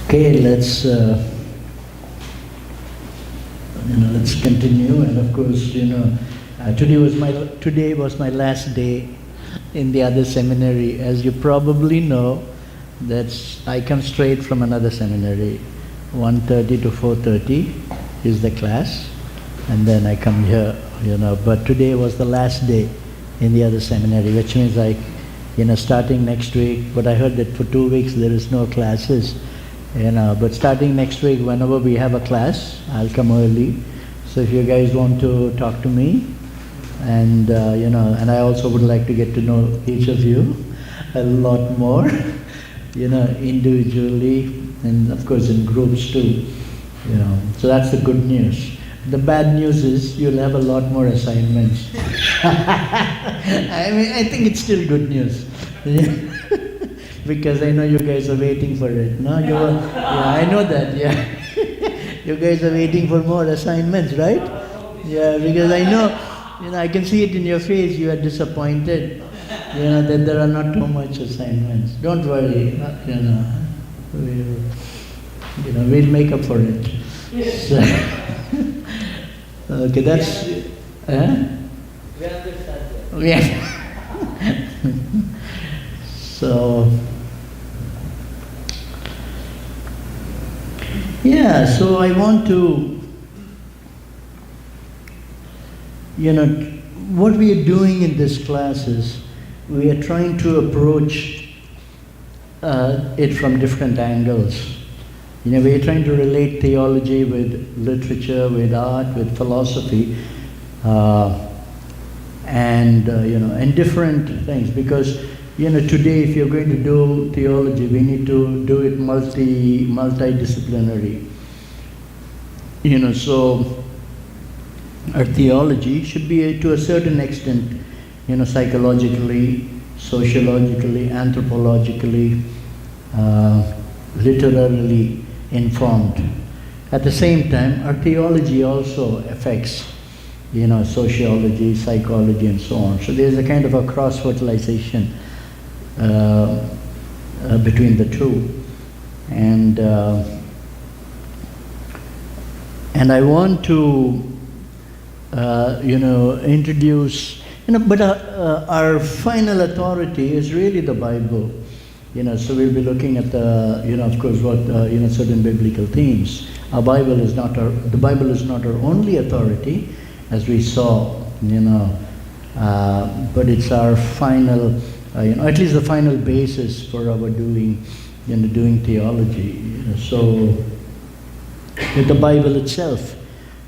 Okay, let's continue. And of course, today was my last day in the other seminary. As you probably know, I come straight from another seminary. 1:30 to 4:30 is the class, and then I come here. But today was the last day in the other seminary, which means starting next week. But I heard that for 2 weeks there is no classes. But starting next week, whenever we have a class, I'll come early. So if you guys want to talk to me, and and I also would like to get to know each of you a lot more, individually, and of course in groups too. So that's the good news. The bad news is you'll have a lot more assignments. I think it's still good news. Because I know you guys are waiting for it. No, I know that. Yeah, you guys are waiting for more assignments, right? Yeah, because I know, I can see it in your face. You are disappointed, that there are not too much assignments. Don't worry, we'll make up for it. So, okay, that's. We understand that. Yeah. So. Yeah, so I want to, what we are doing in this class is we are trying to approach it from different angles. We are trying to relate theology with literature, with art, with philosophy, and different things. Because today, if you're going to do theology, we need to do it multidisciplinary. So our theology should be, to a certain extent, psychologically, sociologically, anthropologically, literarily informed. At the same time, our theology also affects, sociology, psychology, and so on. So there's a kind of a cross-fertilization between the two, and I want to introduce, but our final authority is really the Bible. So we'll be looking at of course, what certain biblical themes. The Bible is not our only authority, as we saw, but it's our final. At least the final basis for our doing theology. So, with the Bible itself,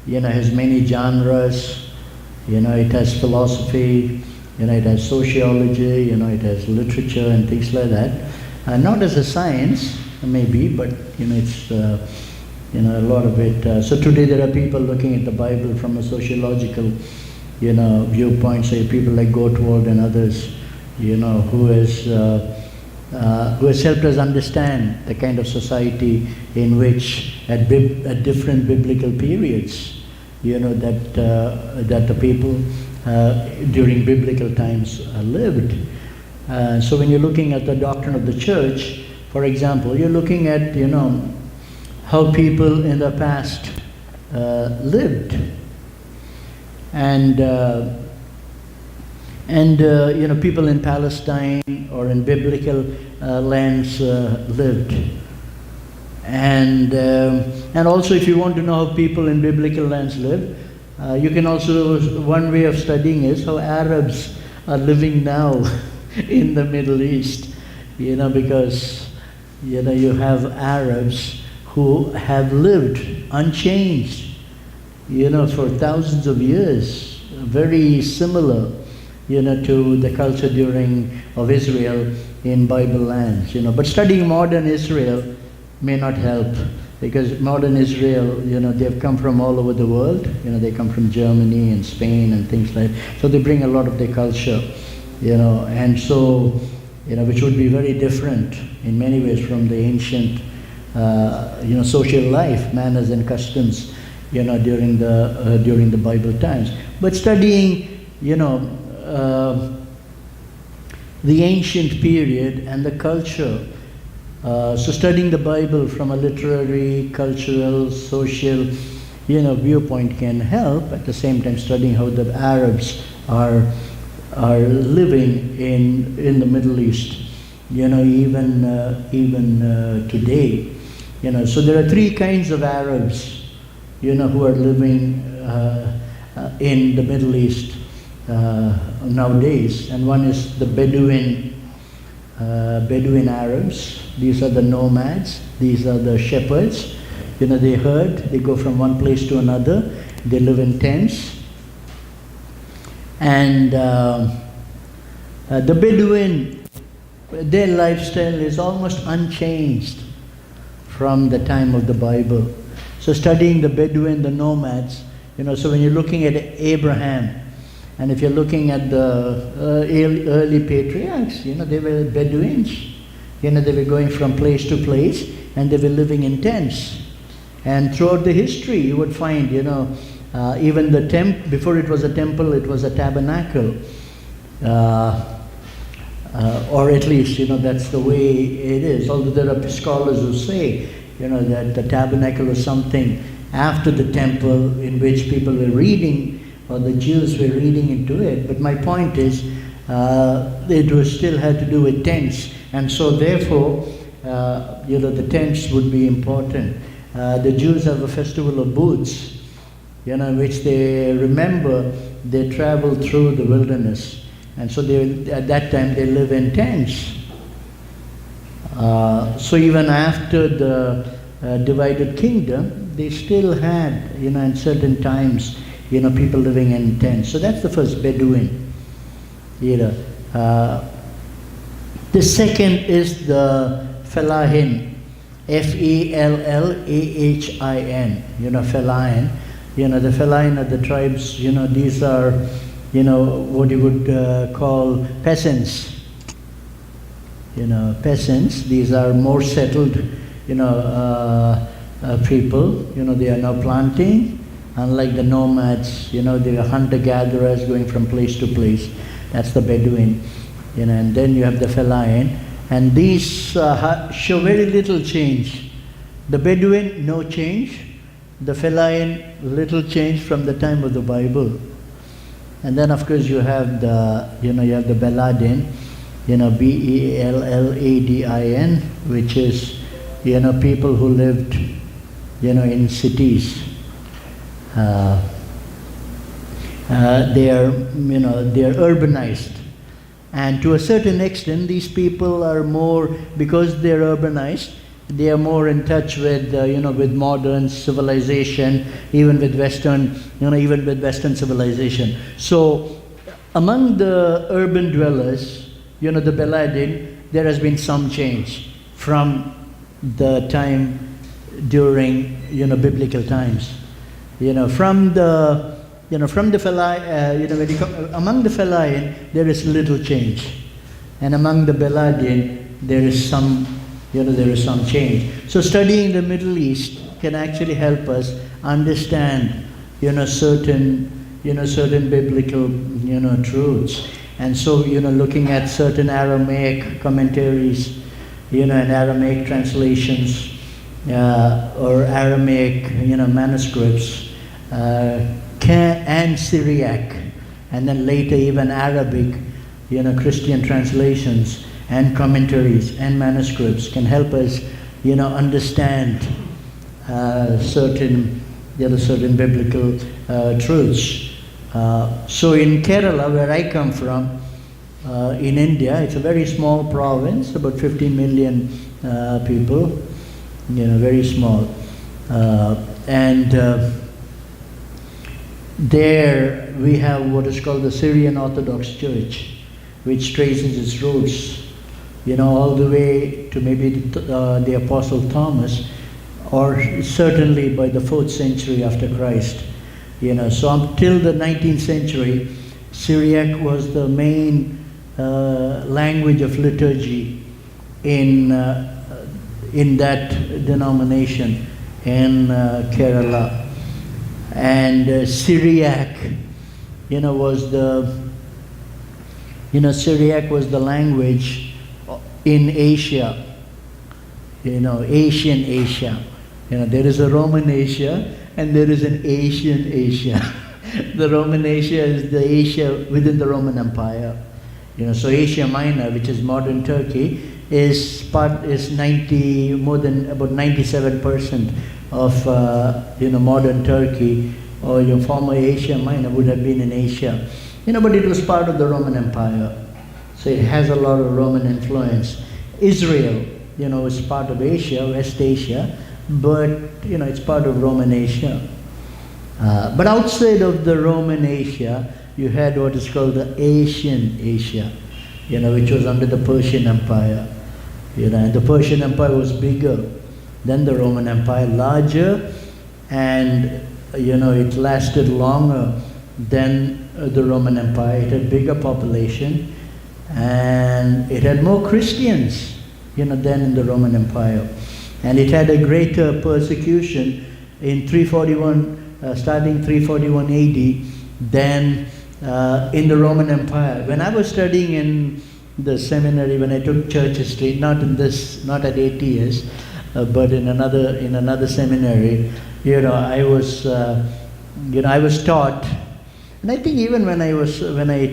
has many genres. It has philosophy. It has sociology. It has literature and things like that. Not as a science, maybe, but it's a lot of it. So today there are people looking at the Bible from a sociological, viewpoint. Say people like Gottwald and others. Who has helped us understand the kind of society in which at different biblical periods, that the people during biblical times lived. So when you're looking at the doctrine of the church, for example, you're looking at how people in the past lived, and people in Palestine or in biblical lands lived. And also, if you want to know how people in biblical lands live, you can also, one way of studying is how Arabs are living now in the Middle East. Because you have Arabs who have lived unchanged, for thousands of years, very similar to the culture of Israel in Bible lands, But studying modern Israel may not help, because modern Israel, they've come from all over the world. They come from Germany and Spain and things like that. So they bring a lot of their culture, and so, which would be very different in many ways from the ancient, social life, manners and customs, during the Bible times. But studying, the ancient period and the culture So studying the Bible from a literary, cultural, social, viewpoint can help. At the same time, studying how the Arabs are living in the Middle East, even today. So there are three kinds of Arabs, who are living in the Middle East nowadays. And one is the Bedouin Arabs. These are the nomads. These are the shepherds. They herd. They go from one place to another. They live in tents. And the Bedouin, their lifestyle is almost unchanged from the time of the Bible. So studying the Bedouin, the nomads, so when you're looking at Abraham, and if you're looking at the early patriarchs, they were Bedouins. They were going from place to place, and they were living in tents. And throughout the history, you would find, even the before it was a temple, it was a tabernacle. Or at least, that's the way it is. Although there are scholars who say, that the tabernacle was something after the temple in which people were reading, or the Jews were reading into it. But my point is, it was still had to do with tents. And so therefore, the tents would be important. The Jews have a festival of booths, in which they remember they traveled through the wilderness. And so at that time they live in tents. So even after the divided kingdom, they still had, in certain times, people living in tents. So that's the first Bedouin. The second is the Fellahin, Fellahin. Fellahin. The Fellahin are the tribes. These are, what you would call peasants. Peasants. These are more settled, people. They are now planting. Unlike the nomads, they are hunter-gatherers going from place to place. That's the Bedouin. And then you have the Fellahin. And these show very little change. The Bedouin, no change. The Fellahin, little change from the time of the Bible. And then of course you have the, you have the Belladin, Belladin, which is, people who lived, in cities. They are urbanized. And to a certain extent, these people are more, because they're urbanized, they are more in touch with, with modern civilization, even with Western civilization. So, among the urban dwellers, the Belladin, there has been some change from the time during, biblical times. From the Fellahin, among the Fellahin, there is little change, and among the Belladin, there is some change. So studying the Middle East can actually help us understand, certain biblical, truths. And so, looking at certain Aramaic commentaries, and Aramaic translations, or Aramaic, manuscripts, and Syriac, and then later even Arabic, Christian translations and commentaries and manuscripts can help us, understand certain biblical truths. So in Kerala, where I come from, in India, it's a very small province, about 15 million people, very small. There we have what is called the Syrian Orthodox Church, which traces its roots, all the way to maybe the Apostle Thomas, or certainly by the 4th century after Christ. So until the 19th century, Syriac was the main language of liturgy in that denomination in Kerala. And Syriac, was the Syriac was the language in Asia, Asian Asia. There is a Roman Asia and there is an Asian Asia. The Roman Asia is the Asia within the Roman Empire. So Asia Minor, which is modern Turkey, is about 97% of modern Turkey, or your former Asia Minor would have been in Asia. But it was part of the Roman Empire. So it has a lot of Roman influence. Israel, is part of Asia, West Asia, but it's part of Roman Asia. But outside of the Roman Asia, you had what is called the Asian Asia, which was under the Persian Empire. And the Persian Empire was bigger than the Roman Empire, larger, and it lasted longer than the Roman Empire. It had bigger population, and it had more Christians, than in the Roman Empire. And it had a greater persecution in 341, starting 341 AD, than in the Roman Empire. When I was studying in the seminary, when I took church history, not at ATS, but in another seminary, I was taught, and I think even when I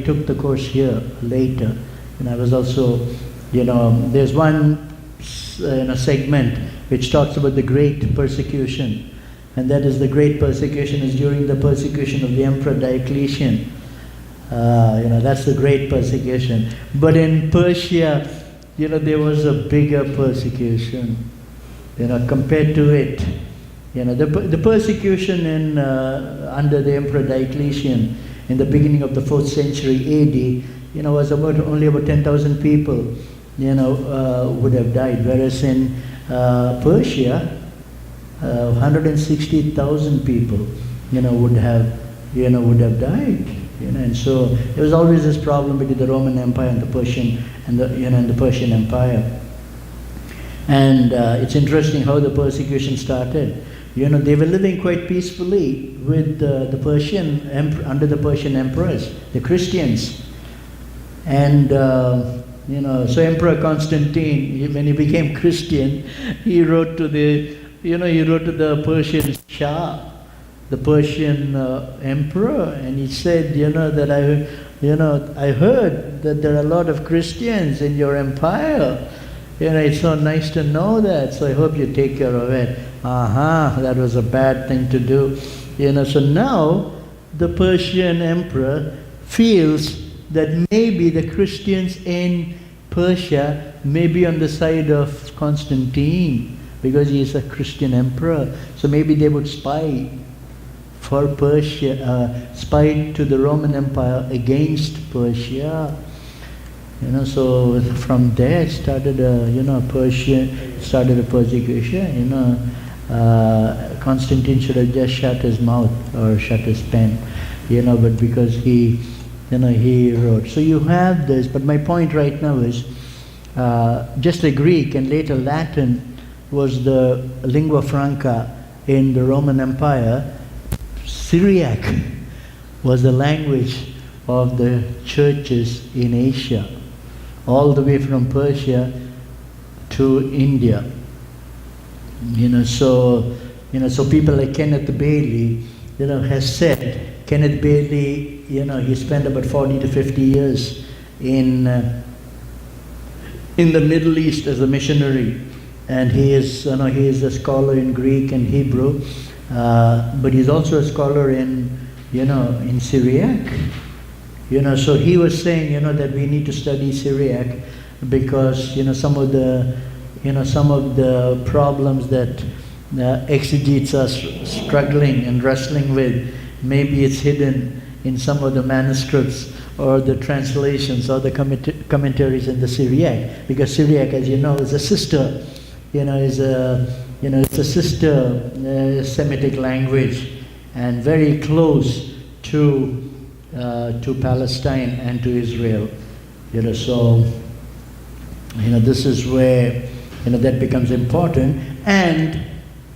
took the course here later, and I was also, there's one segment which talks about the great persecution, and that is the great persecution is during the persecution of the Emperor Diocletian. That's the great persecution. But in Persia, there was a bigger persecution, compared to it. The persecution under the Emperor Diocletian in the beginning of the 4th century AD, was only about 10,000 people, would have died, whereas in Persia, 160,000 people, would have died. And so there was always this problem between the Roman Empire and the Persian and the Persian Empire. And it's interesting how the persecution started. They were living quite peacefully with the Persian under the Persian emperors, the Christians. And so Emperor Constantine, when he became Christian, he wrote to the Persian Shah, the Persian emperor, and he said, that I heard that there are a lot of Christians in your empire. It's so nice to know that, so I hope you take care of it. That was a bad thing to do. So now the Persian emperor feels that maybe the Christians in Persia may be on the side of Constantine, because he is a Christian emperor. So maybe they would spy for Persia, spy to the Roman Empire against Persia. So from there it started Persia started a persecution. Constantine should have just shut his mouth or shut his pen, but because he wrote. So you have this, but my point right now is just the Greek and later Latin was the lingua franca in the Roman Empire. Syriac was the language of the churches in Asia, all the way from Persia to India. So people like Kenneth Bailey, has said, Kenneth Bailey, he spent about 40 to 50 years in the Middle East as a missionary, and he is a scholar in Greek and Hebrew, but he's also a scholar in Syriac. So he was saying, that we need to study Syriac because, some of the problems that exegetes are struggling and wrestling with, maybe it's hidden in some of the manuscripts or the translations or the commentaries in the Syriac, because Syriac, as you know, is a sister, it's a sister Semitic language and very close to Palestine and to Israel. So this is where that becomes important. And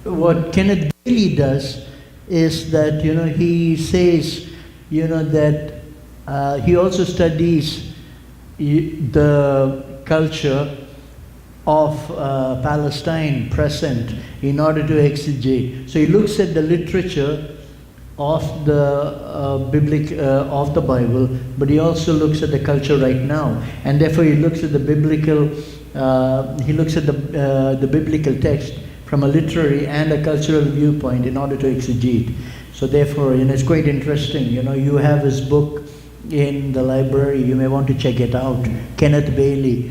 what Kenneth Bailey does is that he says that he also studies the culture of Palestine present in order to exegete. So he looks at the literature of the of the Bible, but he also looks at the culture right now, and therefore he looks at the biblical the biblical text from a literary and a cultural viewpoint in order to exegete. So therefore, it's quite interesting. You have his book in the library. You may want to check it out. Kenneth Bailey,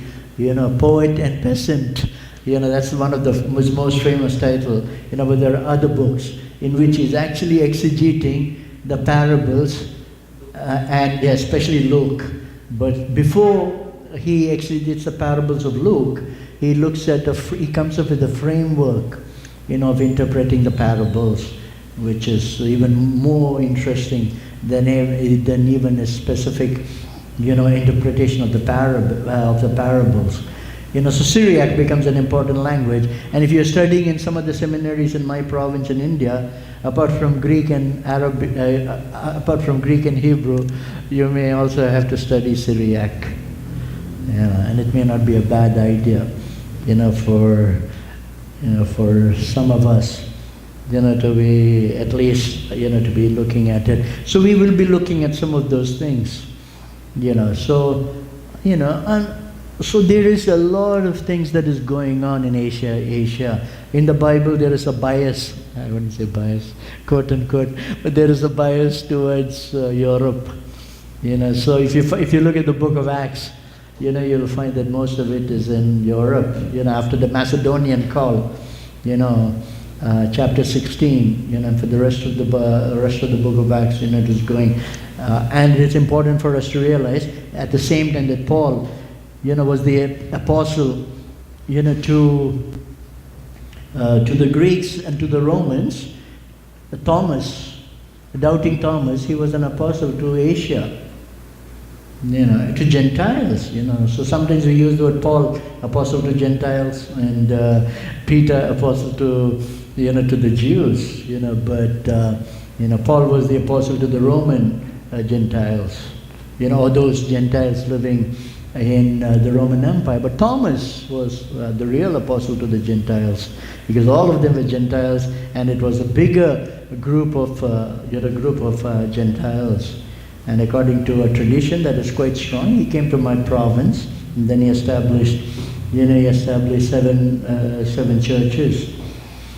Poet and Peasant. That's one of his most famous title. But there are other books in which he's actually exegeting the parables, and especially Luke. But before he exegetes the parables of Luke, he looks at he comes up with a framework, of interpreting the parables, which is even more interesting than even a specific, interpretation of the parables. So Syriac becomes an important language. And if you're studying in some of the seminaries in my province in India, apart from Greek and Hebrew, you may also have to study Syriac. And it may not be a bad idea, for some of us, to be at least, to be looking at it. So we will be looking at some of those things, So there is a lot of things that is going on in Asia. In the Bible, there is a bias. I wouldn't say bias, quote unquote, but there is a bias towards Europe. So if you look at the book of Acts, you'll find that most of it is in Europe. After the Macedonian call, chapter 16. For the rest of the book of Acts, it is going, and it's important for us to realize at the same time that Paul, was the apostle, to the Greeks and to the Romans. Thomas, doubting Thomas, he was an apostle to Asia, to Gentiles, So sometimes we use the word Paul, apostle to Gentiles, and Peter, apostle to, to the Jews, But, Paul was the apostle to the Roman Gentiles, or those Gentiles living in the Roman Empire. But Thomas was the real apostle to the Gentiles, because all of them were Gentiles, and it was a bigger group of Gentiles. And according to a tradition that is quite strong, he came to my province, and then he established seven churches.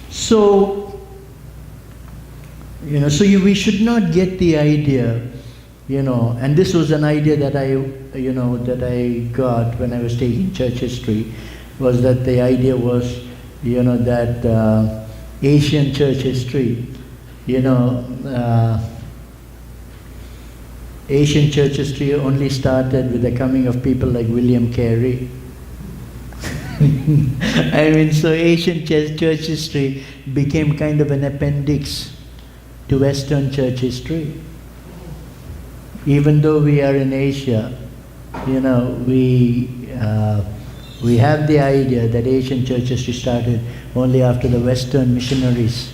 So, we should not get the idea. And this was an idea that I got when I was taking church history, was that the idea was, that Asian church history, Asian church history only started with the coming of people like William Carey. So Asian church history became kind of an appendix to Western church history. Even though we are in Asia, we have the idea that Asian church history started only after the Western missionaries,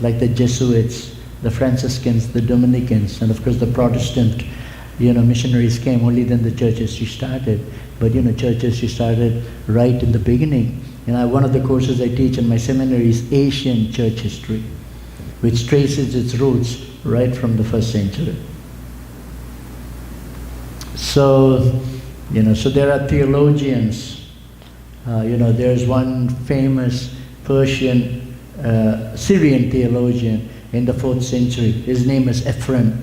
like the Jesuits, the Franciscans, the Dominicans, and of course the Protestant, missionaries came. Only then the church history started. But church history started right in the beginning. One of the courses I teach in my seminary is Asian church history, which traces its roots right from the 1st century. So, so there are theologians. There's one famous Persian, Syrian theologian in the 4th century. His name is Ephraim,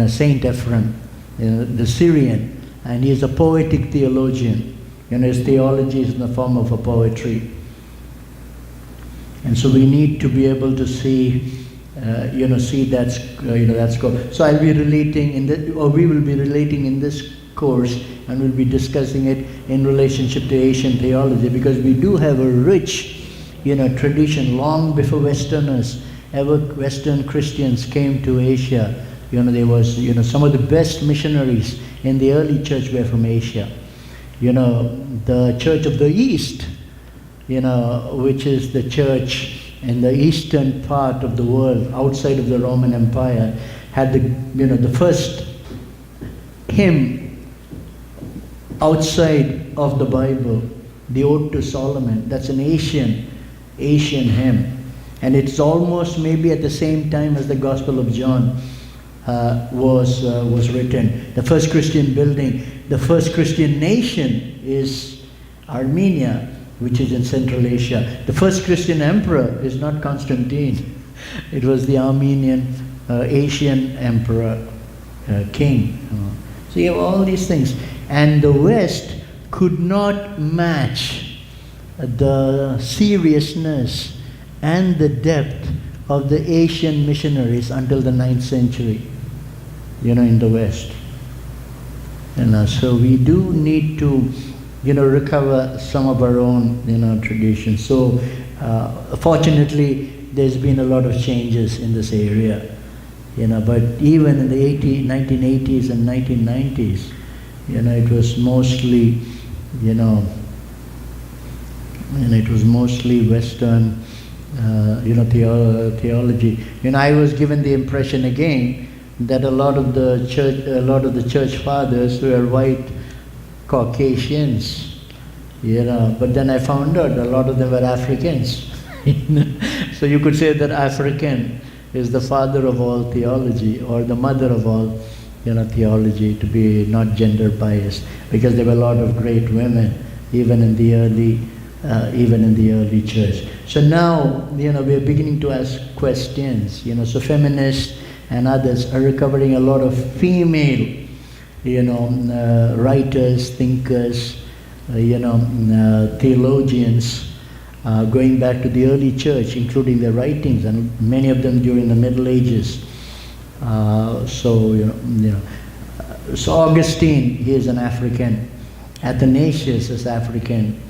Saint Ephraim, the Syrian, and he is a poetic theologian. His theology is in the form of a poetry. And so we need to be able to see that's good. So I'll be relating we will be relating in this course, and we'll be discussing it in relationship to Asian theology, because we do have a rich, tradition long before Western Christians came to Asia. There was, some of the best missionaries in the early church were from Asia. The Church of the East, which is the church in the eastern part of the world, outside of the Roman Empire, had the first hymn outside of the Bible the Ode to Solomon. That's an Asian hymn. And it's almost maybe at the same time as the Gospel of John was written. The first Christian building, the first Christian nation is Armenia, which is in Central Asia. The first Christian emperor is not Constantine. It was the Armenian Asian emperor, king. So you have all these things. And the West could not match the seriousness and the depth of the Asian missionaries until the 9th century, in the West. So we do need to, recover some of our own, traditions. So fortunately, there's been a lot of changes in this area, but even in the 1980s and 1990s, it was mostly, it was mostly Western, theology. I was given the impression again that a lot of the church fathers were white Caucasians, but then I found out a lot of them were Africans. So you could say that African is the father of all theology, or the mother of all, theology, to be not gender biased, because there were a lot of great women even in the early church. So now, we are beginning to ask questions. So feminists and others are recovering a lot of female, writers, thinkers, theologians, going back to the early church, including their writings, and many of them during the Middle Ages. So Augustine, he is an African. Athanasius is African.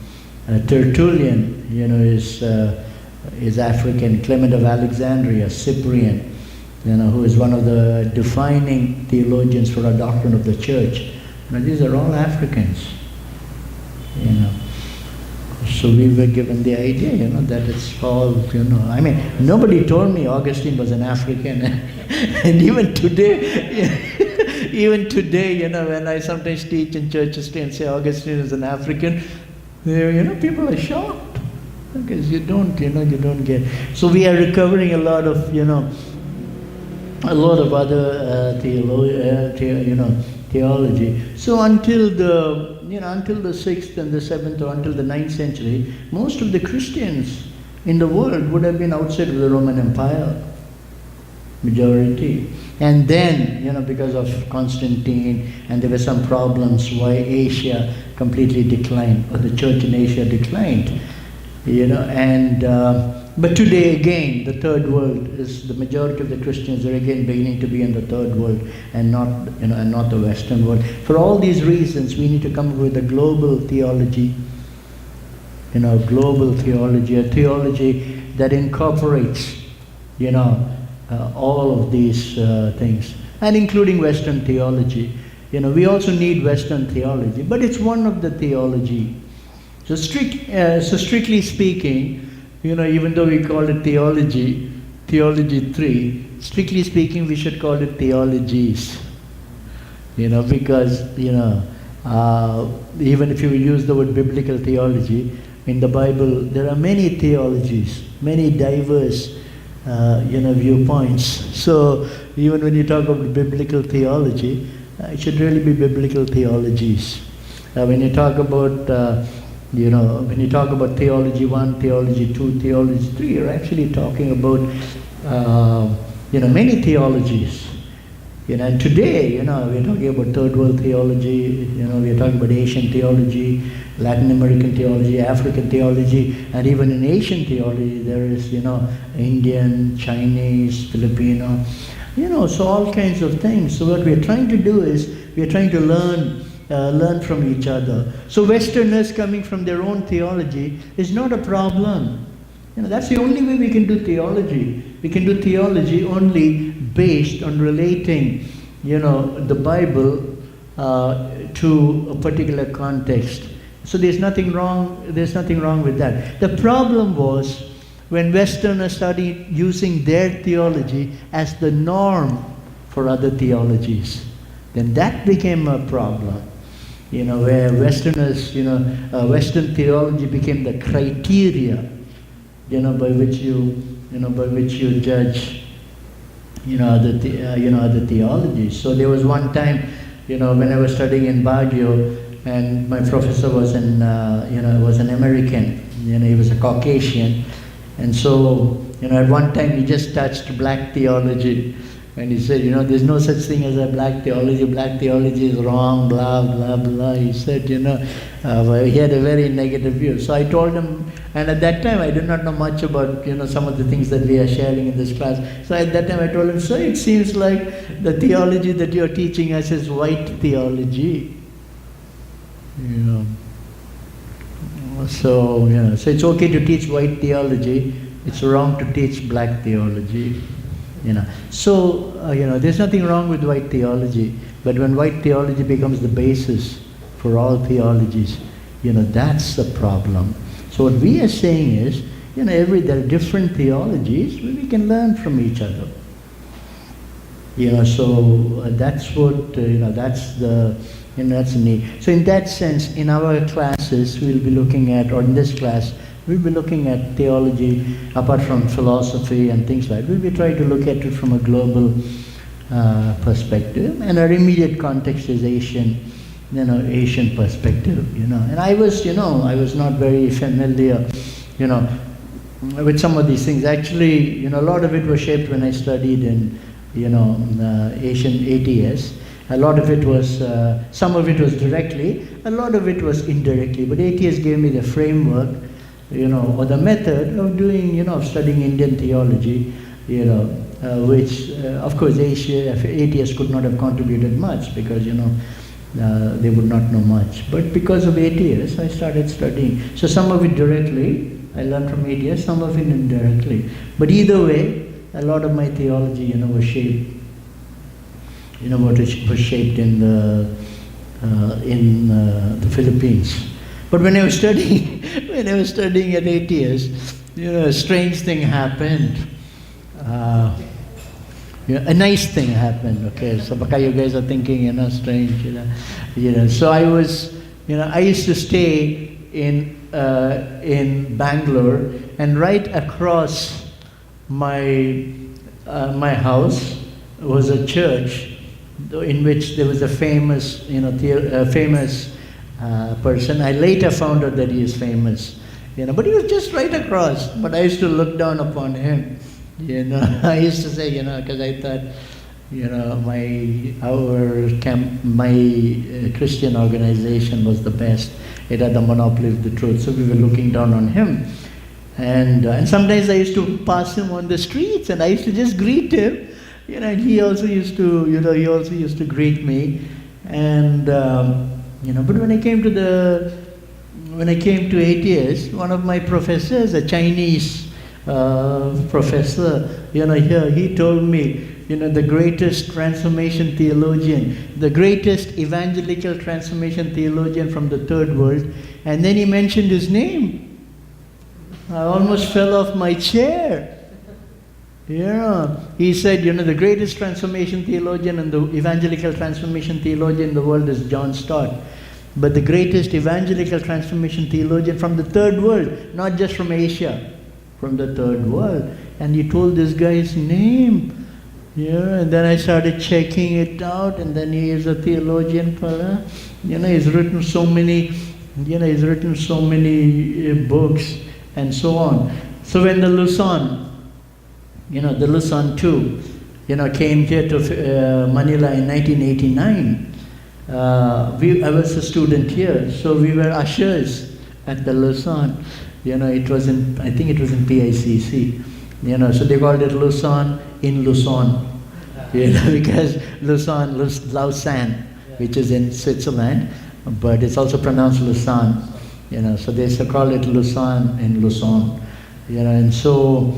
Tertullian, is African. Clement of Alexandria, Cyprian, who is one of the defining theologians for our doctrine of the church. These are all Africans. So we were given the idea, that it's all, nobody told me Augustine was an African. And even today, when I sometimes teach in churches and say Augustine is an African, people are shocked, because you don't get. So we are recovering a lot of, other theology. So until the 6th and the 7th, or until the 9th century, most of the Christians in the world would have been outside of the Roman Empire, majority. And then, because of Constantine, and there were some problems why Asia completely declined, or the church in Asia declined, but today again, the third world is, the majority of the Christians are again beginning to be in the third world, and not the Western world. For all these reasons, we need to come up with a global theology, a theology that incorporates, all of these things, and including Western theology. We also need Western theology, but it's one of the theology. So strictly speaking, even though we call it theology 3, strictly speaking, we should call it theologies. Because, even if you use the word biblical theology, in the Bible, there are many theologies, many diverse, viewpoints. So even when you talk about biblical theology, it should really be biblical theologies. When you talk about theology 1, theology 2, theology 3, you're actually talking about, many theologies. And today, we're talking about third world theology, we're talking about Asian theology, Latin American theology, African theology, and even in Asian theology, there is, Indian, Chinese, Filipino, so all kinds of things. So what we're trying to do is, we're trying to learn from each other. So Westerners coming from their own theology is not a problem. That's the only way we can do theology. We can do theology only based on relating, the Bible to a particular context. So there's nothing wrong with that. The problem was when Westerners started using their theology as the norm for other theologies. Then that became a problem. where Westerners, Western theology became the criteria, by which you judge, other theologies. So there was one time, when I was studying in Baguio, and my professor was an American, he was a Caucasian, and so, at one time he just touched black theology, and he said, there's no such thing as a black theology is wrong, blah, blah, blah. He said, he had a very negative view. So I told him, and at that time I did not know much about, some of the things that we are sharing in this class. So at that time I told him, so it seems like the theology that you're teaching us is white theology. So it's okay to teach white theology, it's wrong to teach black theology. So there's nothing wrong with white theology, but when white theology becomes the basis for all theologies, that's the problem. So what we are saying is, there are different theologies where we can learn from each other. So that's what that's the need. So in that sense, in our classes, we'll be looking at, or in this class, we'll be looking at theology apart from philosophy and things like that. We'll be trying to look at it from a global perspective, and our immediate context is Asian perspective, And I was not very familiar, with some of these things. Actually, a lot of it was shaped when I studied in, Asian ATS. A lot of it was, some of it was directly, a lot of it was indirectly. But ATS gave me the framework, or the method of doing, of studying Indian theology, which, of course, ATS could not have contributed much because, they would not know much. But because of ATS, I started studying. So some of it directly, I learned from ATS, some of it indirectly. But either way, a lot of my theology, was shaped, was shaped in the Philippines. But when I was studying, at ATS, a strange thing happened. A nice thing happened. Okay, so baka you guys are thinking, strange, So I was, I used to stay in Bangalore, and right across my house was a church in which there was a famous, person. I later found out that he is famous, but he was just right across. But I used to look down upon him, I used to say, because I thought, my Christian organization was the best. It had the monopoly of the truth, so we were looking down on him. And sometimes I used to pass him on the streets, and I used to just greet him, and he also used to greet me. And but when I came to ATS, one of my professors, a Chinese professor, here he told me, the greatest transformation theologian, the greatest evangelical transformation theologian from the third world, and then he mentioned his name. I almost fell off my chair. He said, the greatest transformation theologian and the evangelical transformation theologian in the world is John Stott. But the greatest evangelical transformation theologian from the third world, not just from Asia, from the third world. And he told this guy's name. And then I started checking it out, and then he is a theologian fella. He's written so many, books and so on. So when the Luzon, the Luzon too, came here to Manila in 1989, I was a student here, so we were ushers at the Luzon. It was I think it was in PICC. So they called it Luzon in Luzon, because Lausanne, which is in Switzerland, but it's also pronounced Luzon. So they used to call it Luzon in Luzon. And so,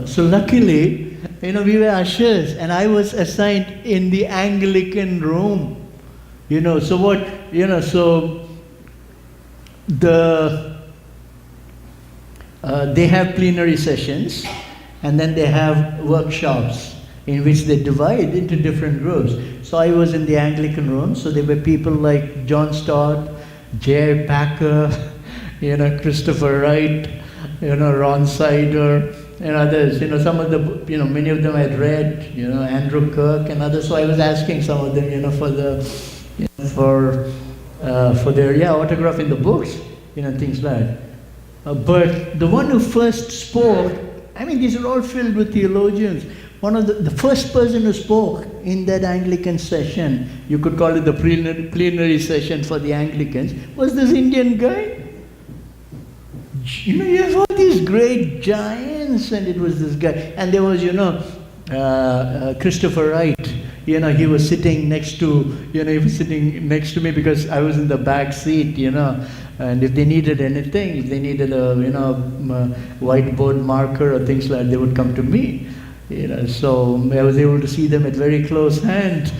so luckily, we were ushers, and I was assigned in the Anglican room. So what, so they have plenary sessions, and then they have workshops. in which they divide into different groups. So I was in the Anglican room, so there were people like John Stott, J. Packer, Christopher Wright, Ron Sider, and others. Some of the, many of them I'd read, Andrew Kirk and others. So I was asking some of them, for their autograph in the books, things like that. But the one who first spoke, these are all filled with theologians. One of the first person who spoke in that Anglican session, you could call it the plenary session for the Anglicans, was this Indian guy. You have all these great giants, and it was this guy. And there was, Christopher Wright. He was sitting next to, me because I was in the back seat, and if they needed anything, if they needed a, whiteboard marker or things like that, they would come to me. So I was able to see them at very close hand,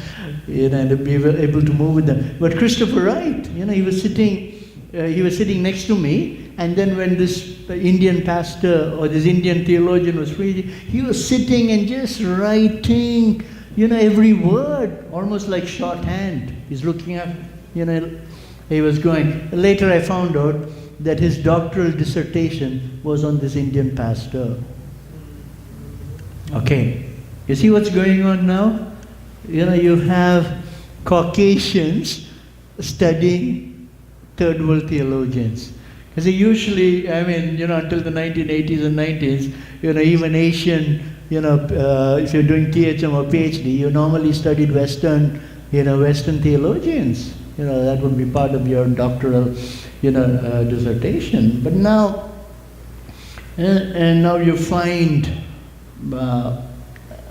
and be able to move with them. But Christopher Wright, he was sitting next to me. And then when this Indian pastor or this Indian theologian was preaching, he was sitting and just writing, every word, almost like shorthand. He's looking up, he was going. Later I found out that his doctoral dissertation was on this Indian pastor. Okay, you see what's going on now? You have Caucasians studying third world theologians. Because usually, until the 1980s and 90s, even Asian, if you're doing THM or PhD, you normally studied Western theologians. That would be part of your doctoral, dissertation. But now, and now you find,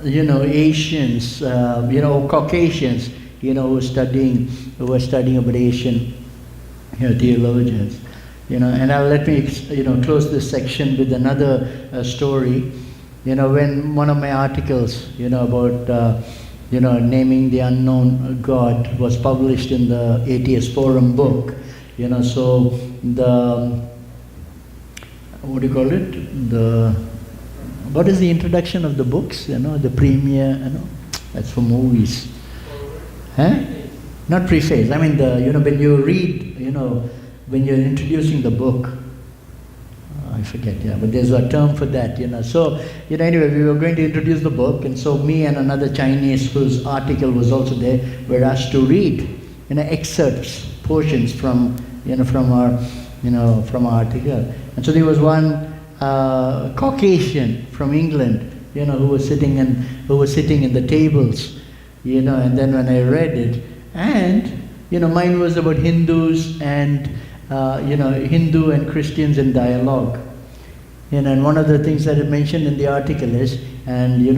Asians, Caucasians, who are studying about Asian, theologians. And let me, close this section with another story. When one of my articles, about, naming the unknown God was published in the ATS Forum book, so the, what do you call it? What is the introduction of the books? The premiere, that's for movies. Huh? Not preface. When you read, when you're introducing the book, I forget, but there's a term for that, So, anyway, we were going to introduce the book, and so me and another Chinese whose article was also there were asked to read, excerpts, portions from our article. And so there was one Caucasian from England, who was sitting in the tables, and then when I read it, and mine was about Hindus and Hindu and Christians in dialogue. And one of the things that I mentioned in the article is, and you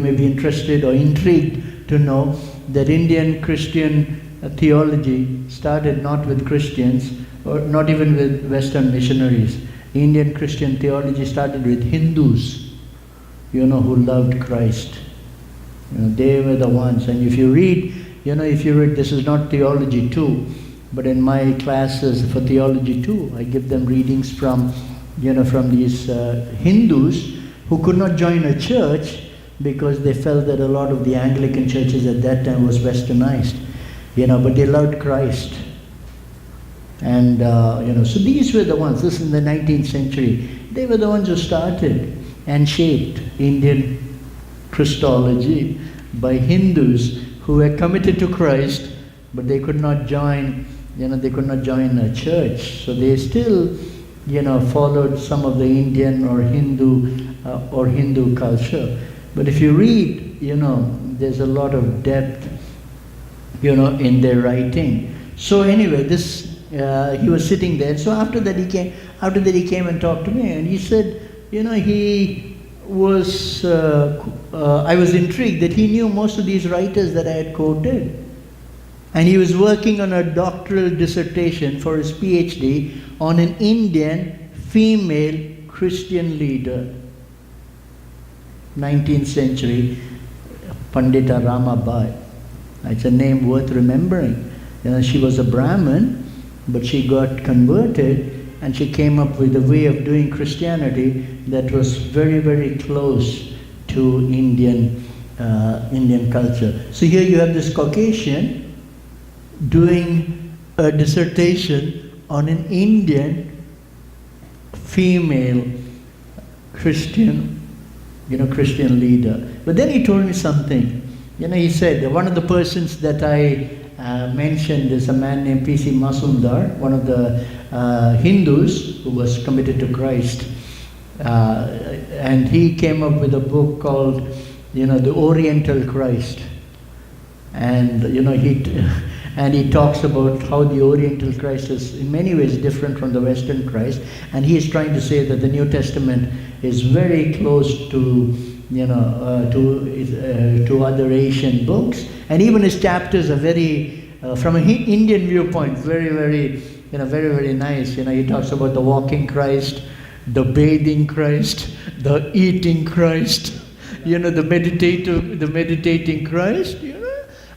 may be interested or intrigued to know that Indian Christian theology started not with Christians or not even with Western missionaries. Indian Christian theology started with Hindus, who loved Christ. They were the ones. And if you read, this is not Theology 2, but in my classes for Theology 2, I give them readings from these Hindus who could not join a church because they felt that a lot of the Anglican churches at that time was westernized, but they loved Christ. And, so these were the ones, this is in the 19th century, they were the ones who started and shaped Indian Christology by Hindus who were committed to Christ, but they could not join, they could not join a church. So they still, followed some of the Indian or Hindu culture. But if you read, there's a lot of depth, in their writing. So anyway, this, he was sitting there. So after that he came and talked to me, and he said, he was, I was intrigued that he knew most of these writers that I had quoted. And he was working on a doctoral dissertation for his PhD on an Indian female Christian leader. 19th century, Pandita Ramabai. It's a name worth remembering. She was a Brahmin, but she got converted and she came up with a way of doing Christianity that was very, very close to Indian Indian culture. So here you have this Caucasian doing a dissertation on an Indian female Christian, Christian leader. But then he told me something. He said, one of the persons that I mentioned is a man named P.C. Masundar, one of the Hindus who was committed to Christ. And he came up with a book called, The Oriental Christ. And, he talks about how the Oriental Christ is in many ways different from the Western Christ. And he is trying to say that the New Testament is very close to other Asian books, and even his chapters are very, from an Indian viewpoint, very, very, very, very nice. He talks about the walking Christ, the bathing Christ, the eating Christ, the meditating Christ.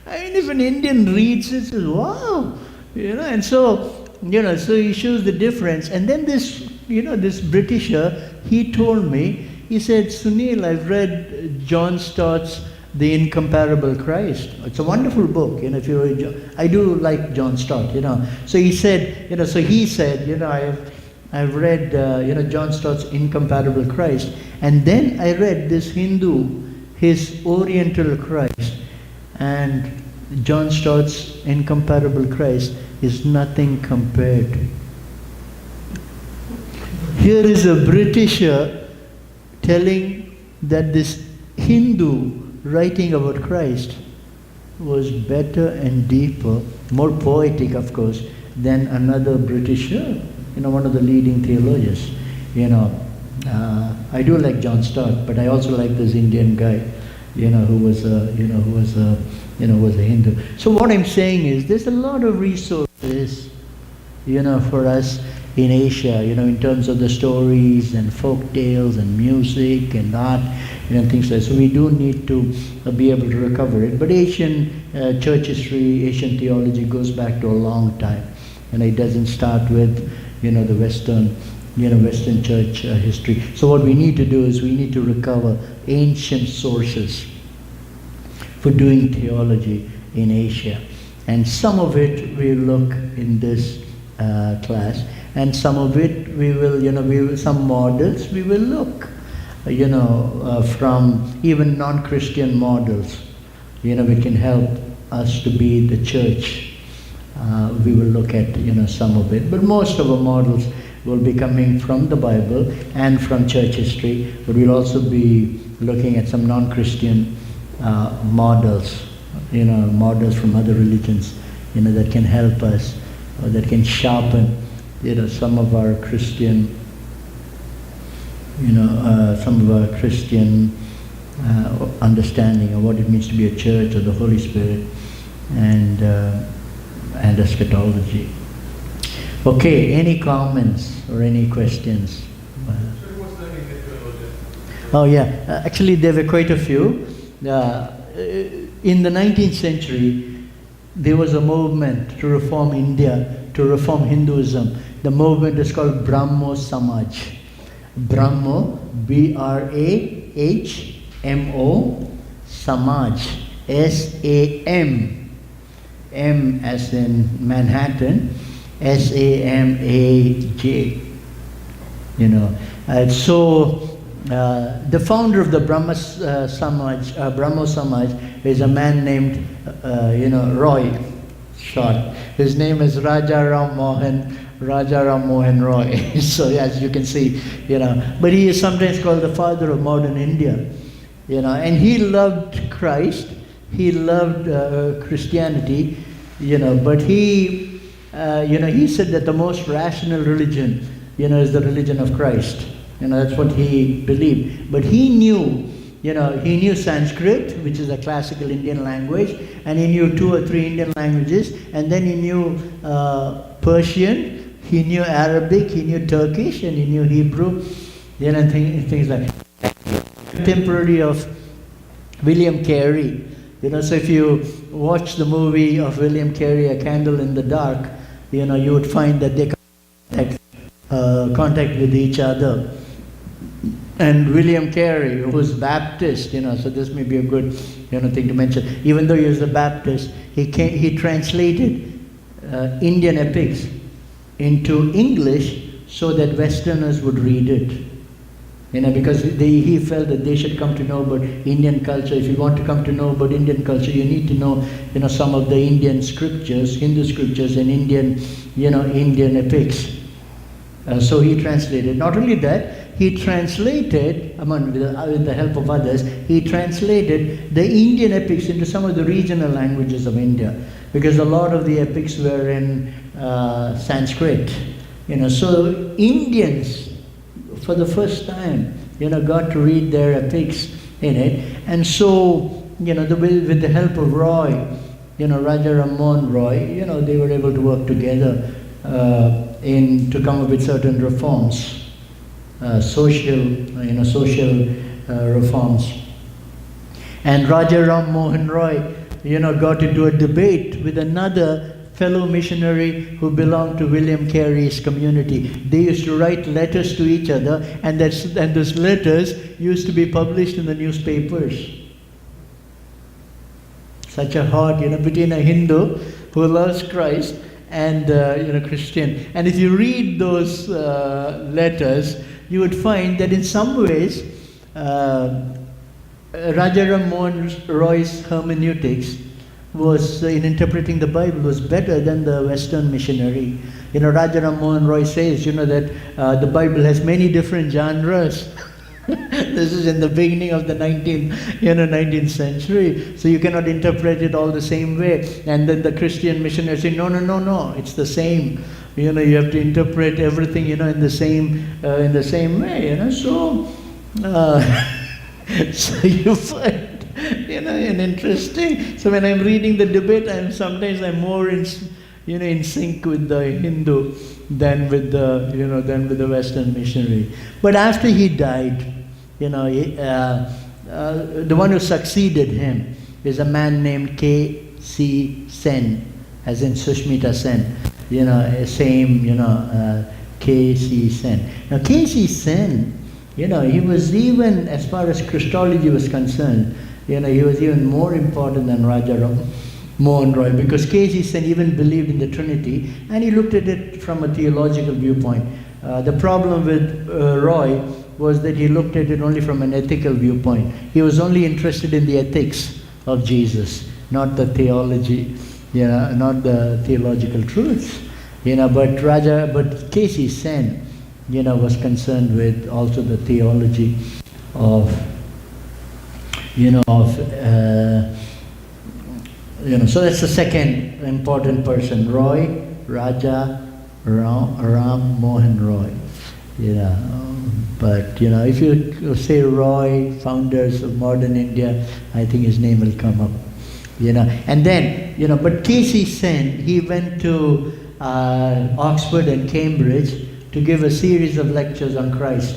And if an Indian reads it, says, wow, and so he shows the difference. And then this Britisher, he told me. He said, Sunil, I've read John Stott's The Incomparable Christ. It's a wonderful book. If you read, I do like John Stott. So he said, I've read, John Stott's Incomparable Christ, and then I read this Hindu, his Oriental Christ, and John Stott's Incomparable Christ is nothing compared. Here is a Britisher telling that this Hindu writing about Christ was better and deeper, more poetic, of course, than another Britisher, one of the leading theologians. I do like John Stott, but I also like this Indian guy, who was a Hindu. So what I'm saying is, there's a lot of resources, for us in Asia, in terms of the stories and folk tales and music and art, things like that. So we do need to be able to recover it. But Asian church history, Asian theology goes back to a long time. It doesn't start with, the Western church history. So what we need to do is we need to recover ancient sources for doing theology in Asia. And some of it we look in this class. And some of it we will, some models we will look, from even non-Christian models, which can help us to be the church. We will look at, some of it. But most of our models will be coming from the Bible and from church history, but we'll also be looking at some non-Christian models, models from other religions, that can help us, or that can sharpen some of our Christian, understanding of what it means to be a church or the Holy Spirit, and eschatology. Okay, any comments or any questions? Oh yeah, actually there were quite a few. In the 19th century, there was a movement to reform India, to reform Hinduism. The movement is called Brahmo Samaj. Brahmo, B-R-A-H-M-O, Samaj, S-A-M, M as in Manhattan, S-A-M-A-J. So the founder of the Brahmo Samaj is a man named, Roy, short. His name is Rajaram Mohan Roy. So as you can see, but he is sometimes called the father of modern India, and he loved Christ, he loved Christianity, but he said that the most rational religion, is the religion of Christ. That's what he believed. But he knew, he knew Sanskrit, which is a classical Indian language, and he knew 2 or 3 Indian languages, and then he knew Persian, he knew Arabic, he knew Turkish, and he knew Hebrew, things like that. Contemporary of William Carey. So if you watch the movie of William Carey, A Candle in the Dark, you would find that they contact with each other. And William Carey, who was Baptist, so this may be a good, thing to mention. Even though he was a Baptist, he translated Indian epics into English so that Westerners would read it. Because he felt that they should come to know about Indian culture. If you want to come to know about Indian culture, you need to know, some of the Indian scriptures, Hindu scriptures, and Indian epics. So he translated. Not only that, he translated, with the help of others, he translated the Indian epics into some of the regional languages of India, because a lot of the epics were in Sanskrit. So Indians, for the first time, got to read their epics in it. And so, with the help of Roy, Raja Ram Mohan Roy, they were able to work together to come up with certain reforms, social reforms. And Raja Ram Mohan Roy, got into a debate with another fellow missionary who belonged to William Carey's community. They used to write letters to each other, and those letters used to be published in the newspapers. Such a heart, between a Hindu who loves Christ and Christian. And if you read those letters, you would find that in some ways, Rajaram Mohan Roy's hermeneutics was in interpreting the Bible was better than the Western missionary. Rajaram Mohan Roy says, that the Bible has many different genres. This is in the beginning of the 19th century. So you cannot interpret it all the same way. And then the Christian missionary say, no, it's the same. You have to interpret everything, in the same way. So, so you find, an interesting. So when I'm reading the debate, I'm more in sync with the Hindu than with the Western missionary. But after he died, the one who succeeded him is a man named K.C. Sen, as in Sushmita Sen. K.C. Sen. Now K.C. Sen, he was, even as far as Christology was concerned, he was even more important than Rajaram Mohan Roy, because K.C. Sen even believed in the Trinity, and he looked at it from a theological viewpoint. The problem with Roy was that he looked at it only from an ethical viewpoint. He was only interested in the ethics of Jesus, not the theology, not the theological truths. But K.C. Sen, was concerned with also the theology of, so that's the second important person, Raja Ram Mohan Roy. But if you say Roy, founders of modern India, I think his name will come up. And then, but K.C. Sen, he went to Oxford and Cambridge to give a series of lectures on Christ.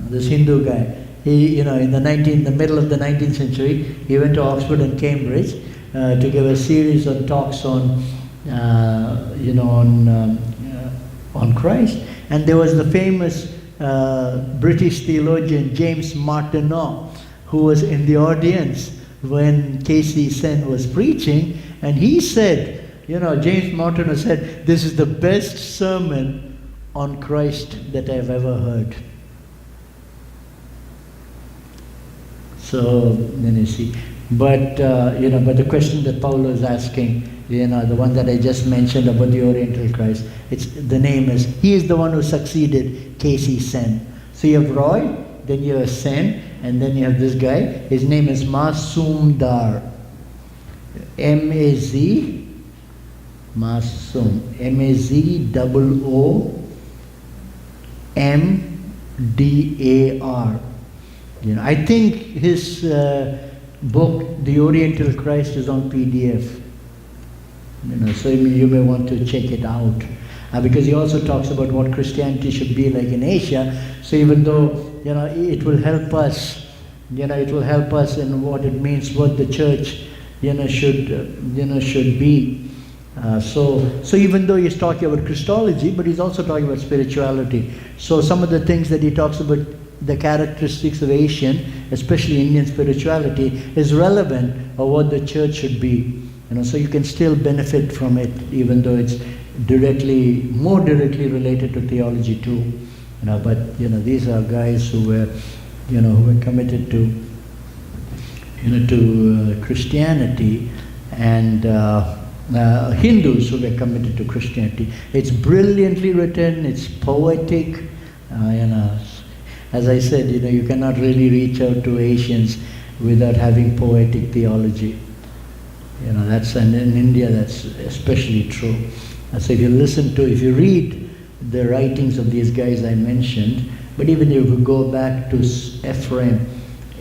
This Hindu guy. He, in the middle of the 19th century, he went to Oxford and Cambridge to give a series of talks on, on Christ. And there was the famous British theologian James Martineau, who was in the audience when K.C. Sen was preaching, and he said, James Martineau said, "This is the best sermon on Christ that I've ever heard." So then you see, but the question that Paulo is asking, the one that I just mentioned about the Oriental Christ, he is the one who succeeded K.C. Sen. So you have Roy, then you have Sen, and then you have this guy. His name is Mazumdar. Mazumdar. I think his book, The Oriental Christ, is on PDF. So you may want to check it out. Because he also talks about what Christianity should be like in Asia. So even though, it will help us, in what it means, what the church, should be. So even though he's talking about Christology, but he's also talking about spirituality. So some of the things that he talks about the characteristics of Asian, especially Indian spirituality, is relevant of what the church should be. So you can still benefit from it, even though it's more directly related to theology too. But these are guys who were committed to Christianity, and Hindus who were committed to Christianity. It's brilliantly written, it's poetic, as I said, you cannot really reach out to Asians without having poetic theology. And in India that's especially true. And so if you read the writings of these guys I mentioned, but even if you go back to Ephraim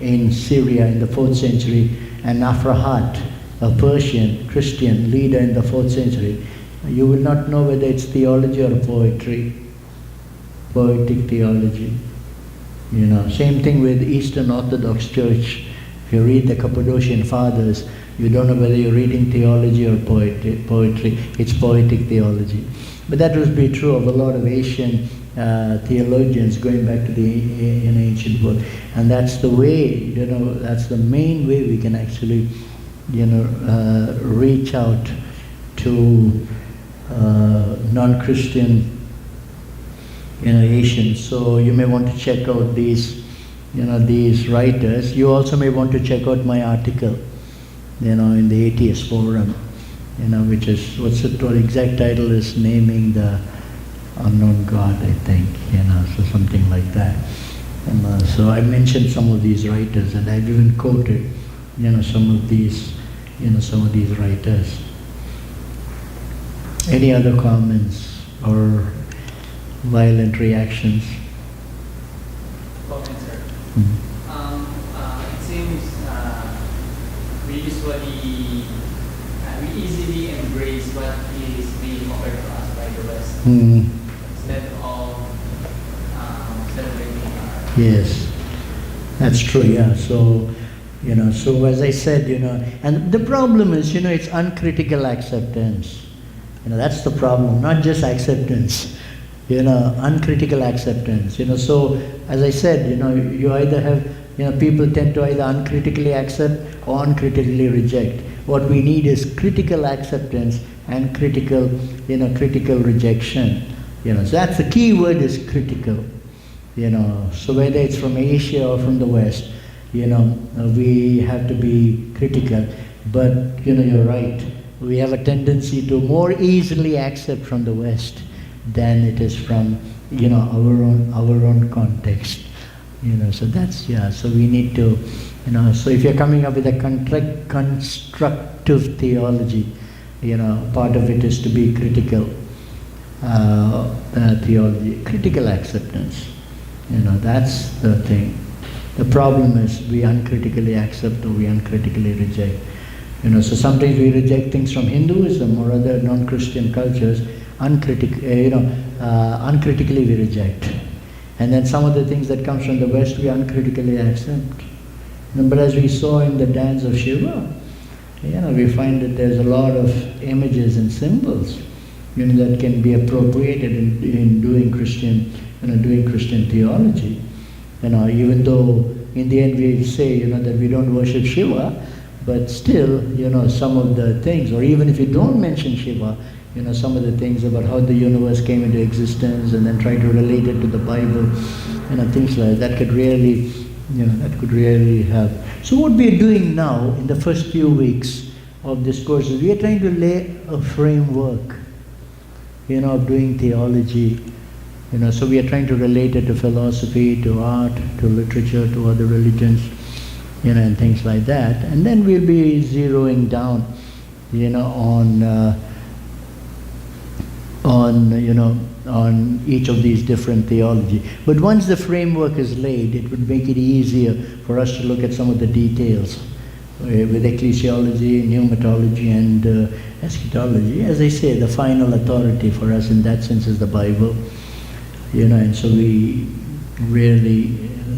in Syria in the 4th century, and Afrahat, a Persian Christian leader in the 4th century, you will not know whether it's theology or poetry, poetic theology. Same thing with Eastern Orthodox Church. If you read the Cappadocian Fathers, you don't know whether you're reading theology or poetry. It's poetic theology. But that would be true of a lot of Asian theologians going back to the ancient world. And that's the way, that's the main way we can actually, reach out to non-Christian Asians. So you may want to check out these writers. You also may want to check out my article, in the ATS forum, which is, the exact title is Naming the Unknown God, I think, so something like that. So I mentioned some of these writers, and I've even quoted, some of these writers. Any other comments or violent reactions? Comment, sir. It seems we easily embrace what is being offered to us by the West, instead of celebrating our... Yes, that's true, yeah. So, so as I said, and the problem is, it's uncritical acceptance. That's the problem, not just acceptance, uncritical acceptance. So as I said, you either have, people tend to either uncritically accept or uncritically reject. What we need is critical acceptance and critical rejection. So that's the key word, is critical. So whether it's from Asia or from the West, we have to be critical. But you're right. We have a tendency to more easily accept from the West than it is from our own context. So that's, so we need to, so if you're coming up with a constructive theology, part of it is to be critical theology, critical acceptance. That's the thing. The problem is we uncritically accept or we uncritically reject. So sometimes we reject things from Hinduism or other non-Christian cultures, uncritically we reject. And then some of the things that comes from the West we uncritically accept. But as we saw in the dance of Shiva, we find that there's a lot of images and symbols, that can be appropriated in doing Christian theology. Even though in the end we say, that we don't worship Shiva, but still, some of the things, or even if you don't mention Shiva, some of the things about how the universe came into existence and then try to relate it to the Bible, things like that could really, help. So what we are doing now in the first few weeks of this course is we are trying to lay a framework, of doing theology. So we are trying to relate it to philosophy, to art, to literature, to other religions, and things like that. And then we'll be zeroing down, on each of these different theology. But once the framework is laid, it would make it easier for us to look at some of the details with ecclesiology, pneumatology, and eschatology. As I say, the final authority for us in that sense is the Bible. And so we really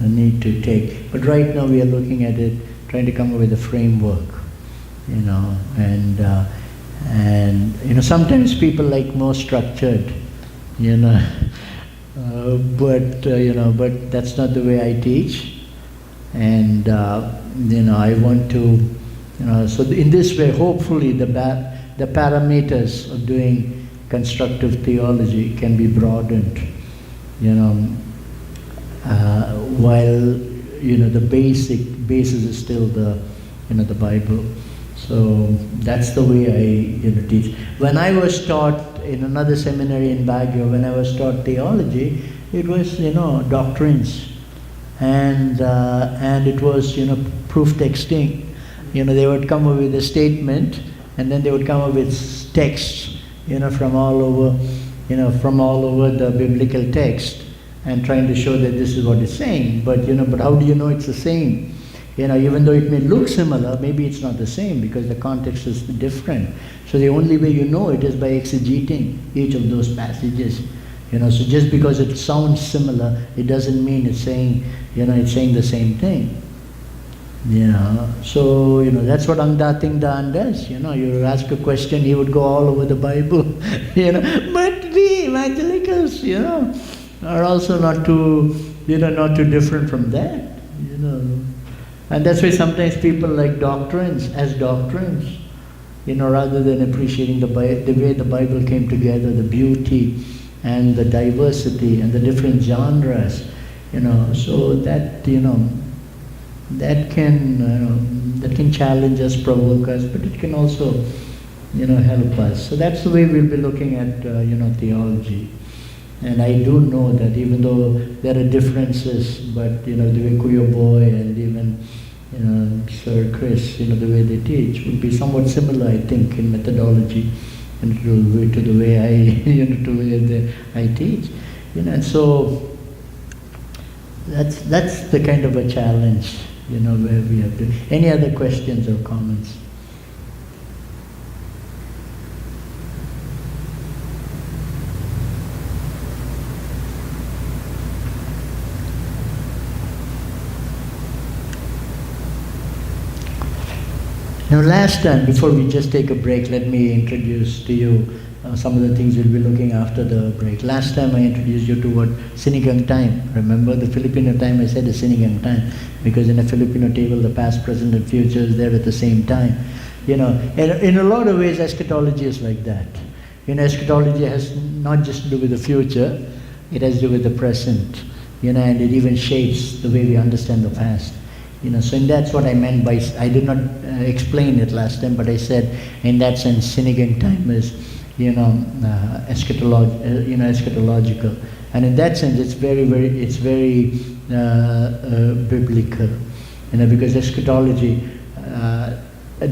need to take. But right now we are looking at it, trying to come up with a framework, and sometimes people like more structured, but that's not the way I teach. And I want to, so in this way, hopefully the parameters of doing constructive theology can be broadened, while the basis is still the Bible. So that's the way I teach. When I was taught in another seminary in Baguio, when I was taught theology, it was doctrines, and it was proof texting. They would come up with a statement, and then they would come up with texts, from all over the biblical text, and trying to show that this is what it's saying. But how do you know it's the same? Even though it may look similar, maybe it's not the same because the context is different. So the only way you know it is by exegeting each of those passages. So just because it sounds similar, it doesn't mean it's saying, it's saying the same thing. So that's what Ang Dating Daan does. You ask a question, he would go all over the Bible. But the evangelicals, are also not too different from that. And that's why sometimes people like doctrines as doctrines, rather than appreciating the way the Bible came together, the beauty and the diversity and the different genres, so that that can challenge us, provoke us, but it can also help us. So that's the way we'll be looking at theology. And I do know that even though there are differences, but the way Kuyo Boy and even Sir Chris, the way they teach would be somewhat similar, I think, in methodology and to the way I teach. And so that's the kind of a challenge, where we have to. Any other questions or comments? Now last time, before we just take a break, let me introduce to you some of the things we'll be looking after the break. Last time I introduced you to what sinigang time. Remember the Filipino time? I said the sinigang time because in a Filipino table the past, present and future is there at the same time. And in a lot of ways eschatology is like that. Eschatology has not just to do with the future, it has to do with the present. And it even shapes the way we understand the past. So and that's what I meant by, I did not explain it last time, but I said in that sense sinigang time is eschatological, and in that sense it's very biblical, because eschatology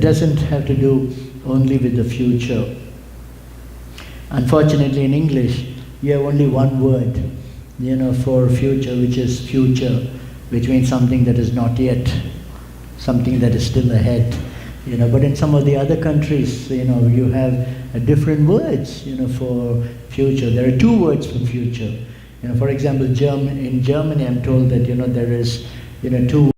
doesn't have to do only with the future. Unfortunately in English you have only one word for future, which is future, which means something that is not yet, something that is still ahead. But in some of the other countries, you have different words, for future. There are two words for future. For example, in Germany, I'm told that, there is, two